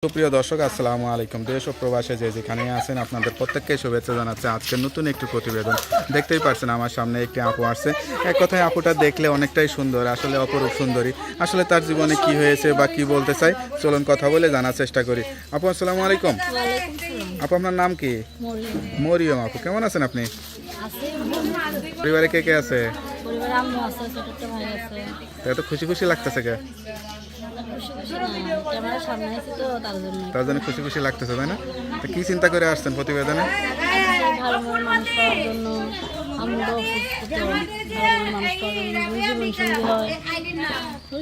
সুপ্রিয় দর্শক আসসালামু আলাইকুম। দেশ ও প্রবাসে যে যেখানে আছেন আপনাদের প্রত্যেককে শুভেচ্ছা জানাচ্ছে আজকে নতুন একটি প্রতিবেদন। দেখতেই পাচ্ছেন আমার সামনে একটি আপু আসছে। এক কথায় আপুটা দেখলে অনেকটাই সুন্দর, আসলে অপরূপ সুন্দরী। আসলে তার জীবনে কি হয়েছে বা কি বলতে চাই চলুন কথা বলে জানার চেষ্টা করি। আপু আসসালামু আলাইকুম। আপু আপনার নাম কি? মরিয়ম। আপু কেমন আছেন আপনি? পরিবারে কে কে আছে? এত খুশি খুশি লাগতেছে কে? তার জন্য খুশি খুশি লাগতেছে তাই না? তো কি চিন্তা করে আসছেন প্রতিবেদনে?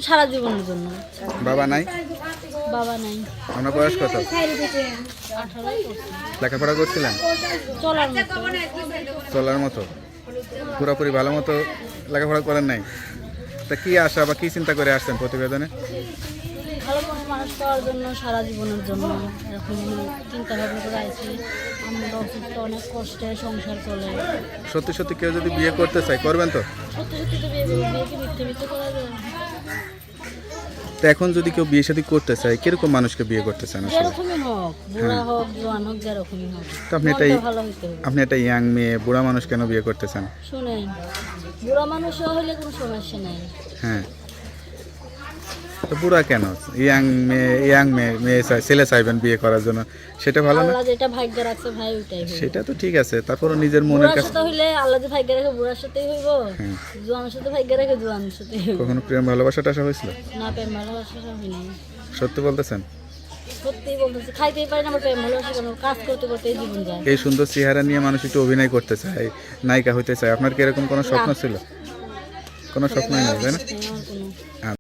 সারা জীবনের জন্য। বাবা নাই? বাবা নাই। আপনার বয়স কত? 18 লেখাপড়া করছিলেন? চলার মতো। চলার মতো পুরোপুরি ভালো মতো লেখাপড়া করেন নাই? তা কি আশা বা কি চিন্তা করে আসছেন প্রতিবেদনে? ভালো মতো মানুষ পাওয়ার জন্য, সারা জীবনের জন্য এরকম চিন্তা ভাবনা করে আছি। আমরা অসুস্থ, অনেক কষ্টে সংসার চলে। সত্যি সত্যি কেউ যদি বিয়ে করতে চায় করবেন তো? সত্যি সত্যি তো বিয়েকে মিথ্যে মিথ্যে করা যায়। তো এখন যদি কেউ বিয়ে শাদী করতে চায় কিরকম মানুষকে বিয়ে করতে চান আসলে? যেরকমই হোক, বুড়া হোক জোয়ান হোক, যেরকমই হোক, তো আপনি এটাই ভালো হইতে হবে। আপনি একটা ইয়াং মেয়ে, বুড়া মানুষ কেন বিয়ে করতে চান? শুনেন, বুড়া মানুষ হলে কোনো সমস্যা নেই। হ্যাঁ, তো বুড়া কেন? ইয়াং মেয়ে ছেলে চাইবেন বিয়ে করার জন্য, সেটা ভালো না? আল্লাহ যেটা ভাগ্যে রাখছে ভাই ওইটাই হইব। সেটা তো ঠিক আছে, তারপরও নিজের মনের বুড়ার কাছে সাথে হইলে আল্লাহ যে ভাগ্যে রাখে বুড়ার সাথেই হইব, হ্যাঁ। জোয়ানের সাথে ভাগ্যে রাখে জোয়ানের সাথেই হইব। কখনো প্রেম ভালোবাসাটা আসা হয়েছিল? না, প্রেম ভালোবাসা হয়নি। সত্যি বলতেছেন? সত্যি বলতেছি, খাইতেই পারি না, আমার প্রেম ভালোবাসা কেন? কাজ করতে করতেই জীবন যায়। এই সুন্দর চেহারা নিয়ে মানুষ একটু অভিনয় করতে চায়, নায়িকা হইতে চায়। আপনার কি এরকম কোনো স্বপ্ন ছিল? কোনো স্বপ্নই নেই তাই না? আমার কোনো